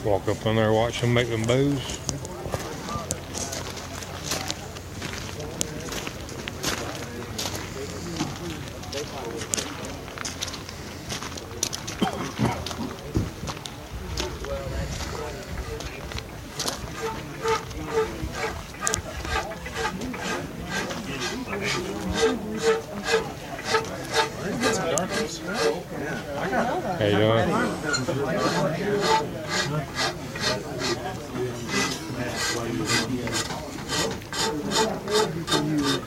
Walk up in there, watch them make them bows. How you doing?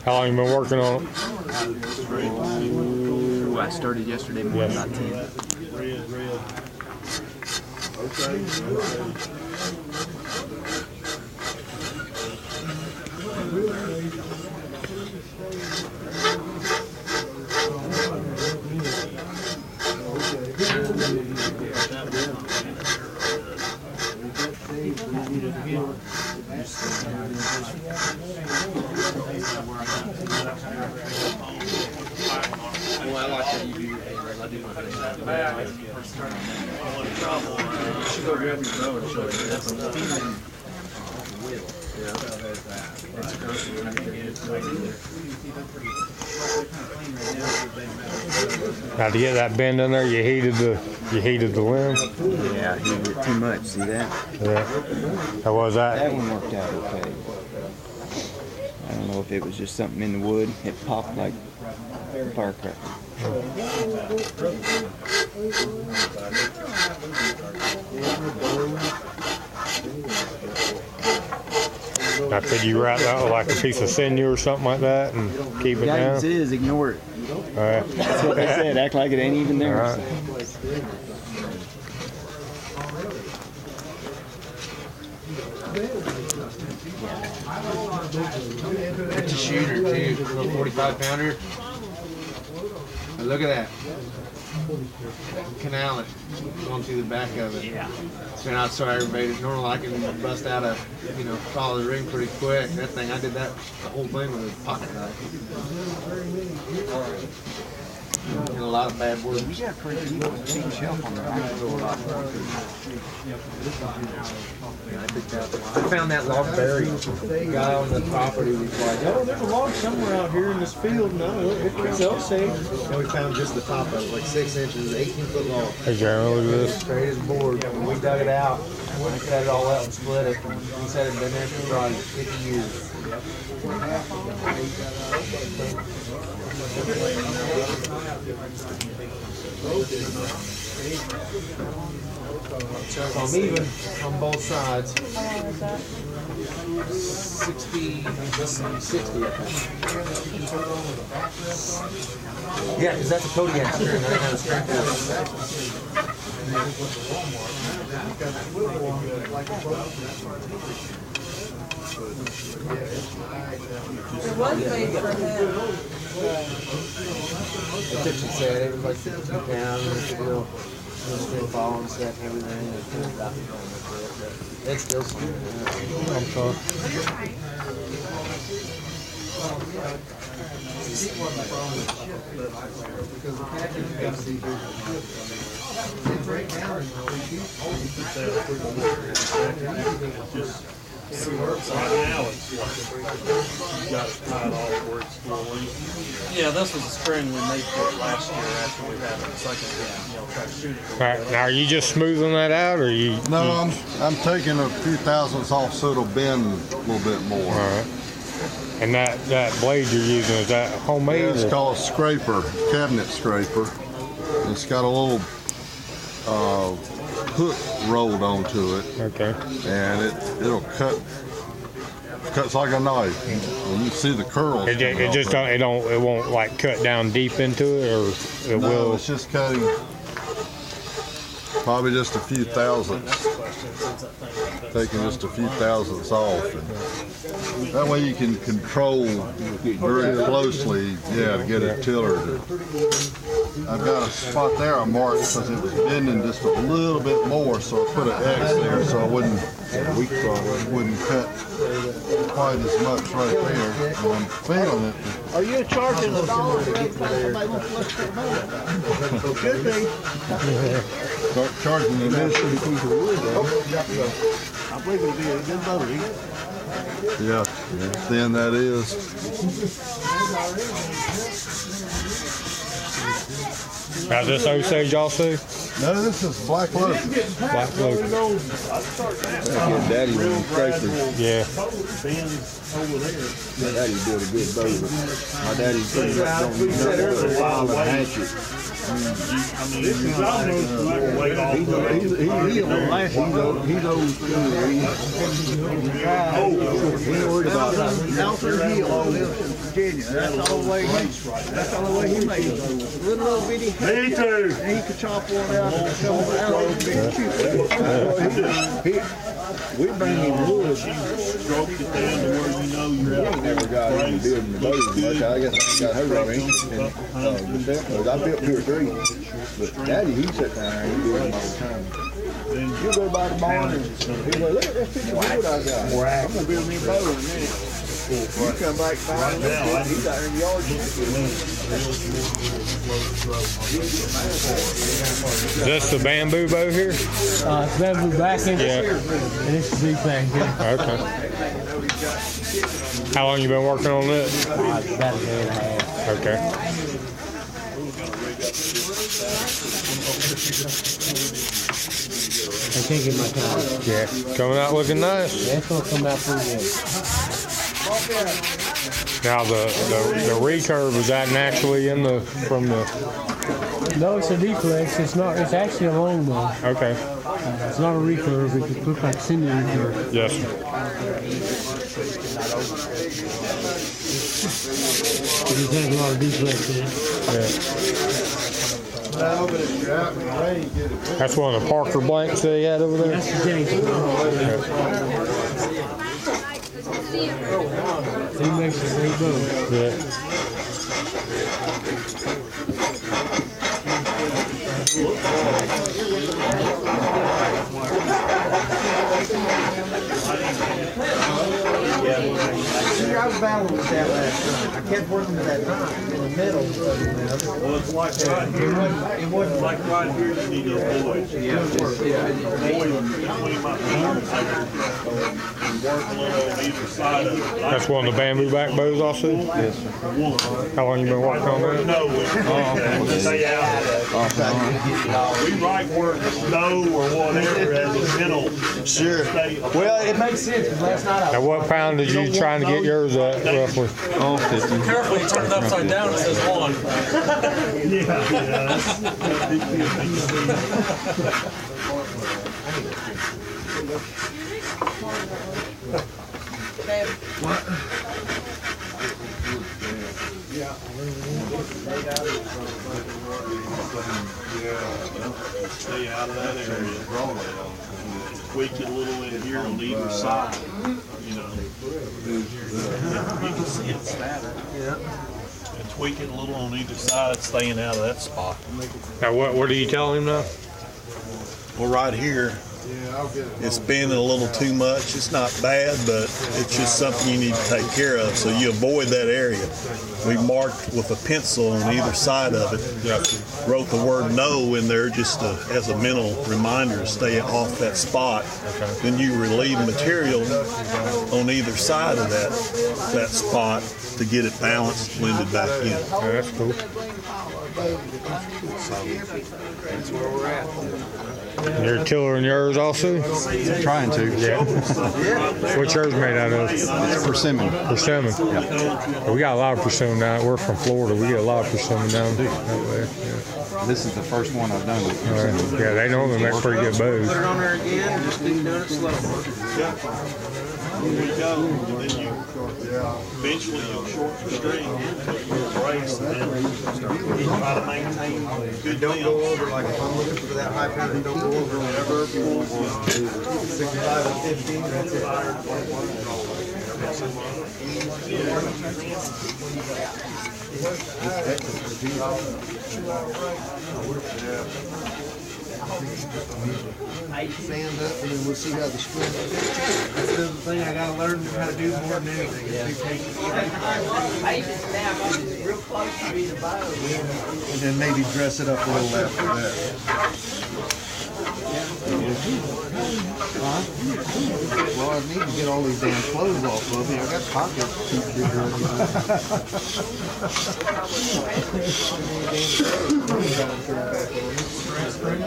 How long you been working on it? Ooh, I started yesterday morning about 10. Well, I like that you do your thing, right? I do my thing. You should go grab your bow and show you. That's a Now to get that bend in there, you heated the limb. Yeah, I heated it too much. See that? Yeah. How was that? That one worked out okay. I don't know if it was just something in the wood. It popped like a firecracker. Now could you wrap that with like a piece of sinew or something like that and keep it down? Guidance is ignore it. All right. That's what they said. Act like it ain't even there. All right. It's a shooter too, a little 45 pounder. And look at that. Canal it, going through the back of it. Yeah. So not so aggravated. Normally I can bust out a, follow the ring pretty quick. That thing, I did that, the whole thing with a pocket knife. And a lot of bad words. We got a pretty cheap shelf on there. I can go a lot more. I found that log buried. The guy on the property was like, oh, there's a log somewhere out here in this field. No, it's so safe. And we found just the top of it, like 6 inches, 18-foot long. Hey, Jeremy, look at this. Straight as a board. And we dug it out. I cut it all out and split it. And he said it had been there for probably 50 years. So I'm even on both sides. 60, I think. Yeah, because that's a Kodiak string. That kind of string. It was made for him. The kitchen set, it was like 50 pounds, and it's a real string ball and set and everything. It's still string. I'm sorry. Right now it's you got it tied off where it's flowing. Yeah, this was a string we made for it last year after we had the second, try to shoot it. All right, now are you just smoothing that out, or you? No, I'm taking a few thousandths off so it'll bend a little bit more. All right. And that blade you're using, is that homemade? Yeah, it's or? called a scraper, cabinet scraper. It's got a little hook rolled onto it. Okay. And it'll cuts like a knife. And you see the curls. It won't like cut down deep into it, or it no, will. It's just cutting probably just a few thousandths. Taking just a few thousandths off. And that way you can control very closely, to get it tillered. I've got a spot there I marked because it was bending just a little bit more, so I put an X there so I wouldn't cut quite as much right there. And I'm feeling it. Are you charging $1 to get to there? Could be. Start charging the next. I believe it'll be a good motor. Yeah, thin that is. How's this Osage also? No, this is Black Locust. Black Locust. Your daddy was a scraper. Yeah. My daddy built a good boat. My daddy pretty much don't need nothing but a file and a hatchet. This is almost like a weight off. He's old school. He ain't worried about Alter Hill, Virginia. That's all the way he made it. Little bitty Me too. and he could chop one out and come out. We bring him wood. Stroke it down to where you know you're He ain't never got into building the boat much. I guess I got her already. I built 2 or 3. But Daddy, he sat down there and he built them all the time. You go by the barn and he'll go, look at this piece of wood I got. I'm going to build me a boat in a minute. You come back 5 minutes, he's out there in the yard. Is this the bamboo bow here? It's bamboo backing. Yeah. And it's the big thing here. Okay. How long you been working on this? About a day and a half. Okay. I'm taking my time. Yeah. Coming out looking nice. Yeah, it's gonna come out pretty good. Now the recurve, is that naturally in the from the? No, it's a deflex. It's not. It's actually a long bow. Okay. It's not a recurve. It looks like a cinder recurve. Yes. It just has a lot of deflex in it. Yeah. That's one of the Parker blanks they had over there. That's the James. He makes a great bow. Yeah. I was battling with that last night. I kept working with that knife in the middle. Well, it's like right here. It wasn't Like right here, you need those boys. Boys between my fingers there and work a little on either side of it. That's one of the bamboo back bows also? Yes, sir. How long you been working on that? No, stay out of that. We right where the snow or whatever as a middle. Sure. Stay. Well, it makes sense because last night I Now what pound did you trying to get yours at roughly? Oh, 50. Careful, you turn it upside down, it says 1. Stay out of that area. Tweak it a little in here on either side. You know. You can see it's fatter. Yeah. And tweak it a little on either side, staying out of that spot. Now what are you telling him now? Well, right here, it's bending a little too much. It's not bad, but it's just something you need to take care of, so you avoid that area. We marked with a pencil on either side of it. Wrote the word no in there just as a mental reminder to stay off that spot. Then you relieve material on either side of that spot to get it balanced, blended back in. Yeah, that's cool. that's where we're at. You're tiller in yours also? Trying to. Yeah. What's yours made out of? It's persimmon. Persimmon. Yeah. We got a lot of persimmon down. We're from Florida. We get a lot of persimmon down that way. Yeah. This is the first one I've done with persimmon. Yeah, they normally make pretty good bows. Put it on there again, just keep doing it slow. Here we go. And then you eventually you'll shorten the string, put your brace, and then try to maintain good Don't go over, like if I'm looking for that high pound, don't go over whatever. 65 and 15, that's it. Stand up and then we'll see how the string. That's the thing I gotta learn how to do more than anything. Is be patient. And then maybe dress it up a little after that. Well, I need to get all these damn clothes off of me. I got pockets too big.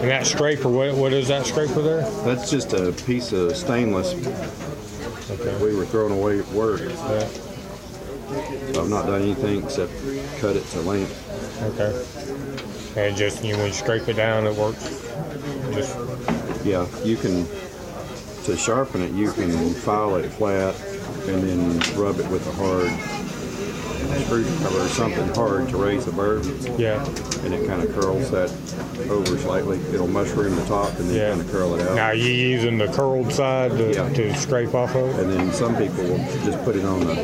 And that scraper, what is that scraper there? That's just a piece of stainless that we were throwing away at work. Yeah. So I've not done anything except cut it to length. Okay. And just when you scrape it down, it works. Just Yeah, you can, to sharpen it, you can file it flat and then rub it with a hard screwdriver or something hard to raise the burr. yeah. And it kind of curls that over slightly. It'll mushroom the top and then Yeah. kind of curl it out. Now you using the curled side to scrape off of? And then some people will just put it on the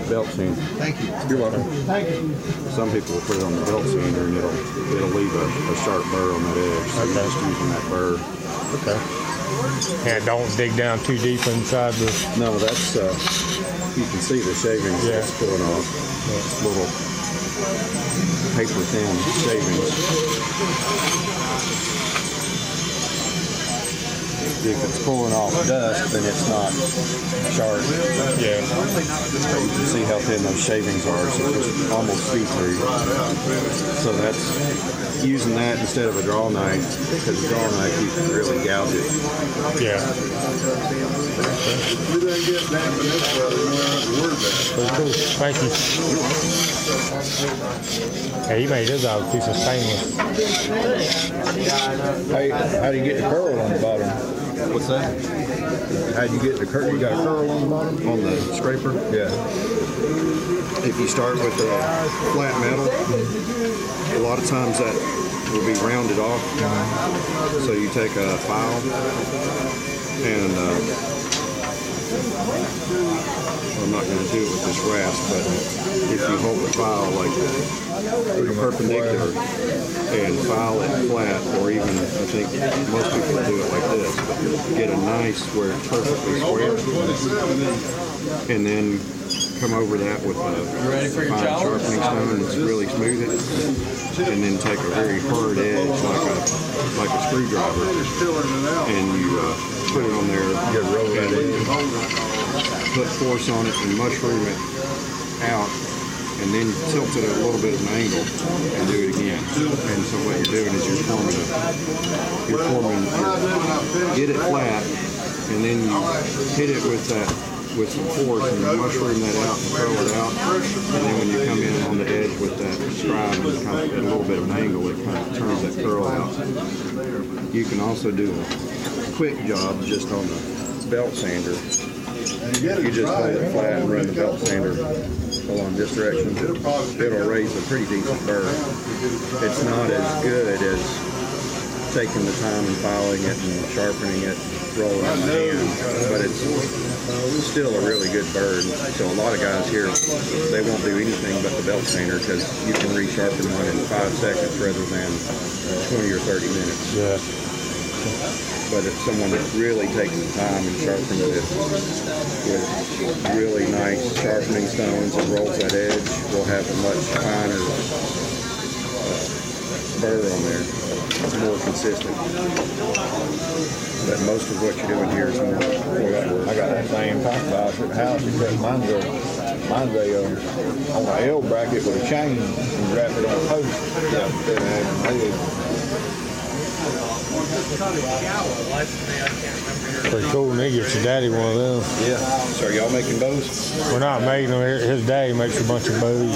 belt sander. Thank you. You're welcome. Thank you. Some people will put it on the belt sander and it'll leave a sharp burr on that edge. So you're just using that burr. Okay. And don't dig down too deep inside the. No, that's you can see the shavings that's pulling off. It's little paper thin shavings. If it's pulling off dust, then it's not sharp. Yeah. So you can see how thin those shavings are, so it's just almost see-through. So that's using that instead of a draw knife, because the draw knife you can really gouge it. Yeah. Very cool. Thank you. Hey, he made his out of a piece of stainless. Hey, how do you get the curl on the bottom? What's that? How'd you get the curl? You got a curl on the bottom? On the scraper? Yeah. If you start with the flat metal, a lot of times that will be rounded off. So you take a file and I'm not going to do it with this rasp, but if you hold the file like perpendicular and file it flat, or even I think most people do it like this, but get a nice where it's perfectly square, and then come over that with a fine sharpening stone that's really smooth it, and then take a very hard edge like a screwdriver, and you put it on there, and put force on it and mushroom it out, and then tilt it at a little bit of an angle and do it again. And so what you're doing is you're forming, get it flat, and then you hit it with some force and mushroom that out and curl it out. And then when you come in on the edge with that scribe and kind of at a little bit of an angle, it kind of turns that curl out. You can also do a quick job just on the belt sander. You just hold it flat and run the belt sander along this direction. It'll raise a pretty decent burr. It's not as good as taking the time and filing it and sharpening it, rolling it in the hand, but it's still a really good burr. So a lot of guys here, they won't do anything but the belt sander because you can resharpen one in 5 seconds rather than 20 or 30 minutes. Yeah. But if someone that's really taking the time and sharpening it with really nice sharpening stones and rolls that edge, will have a much finer burr on there. It's more consistent. But most of what you're doing here is more that work. I got that same pump box at the house, except mine's on an L bracket with a chain and wrap it on a post. Yeah. Pretty cool. And they get your daddy one of them. Yeah. So are y'all making bows? We're not making them. His daddy makes a bunch of bows.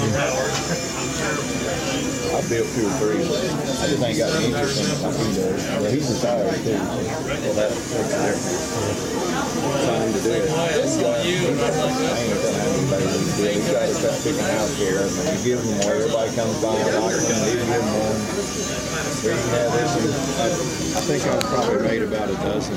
I built 2 or 3. I just ain't got any interest in something he does. Well, he's retired too. Well, that makes a difference. Time to do it. I ain't gonna have anybody to do it. He's got his picking house here, and you give them one. Everybody comes by and likes them. You give them one. We can have this. I think I've probably made about a dozen.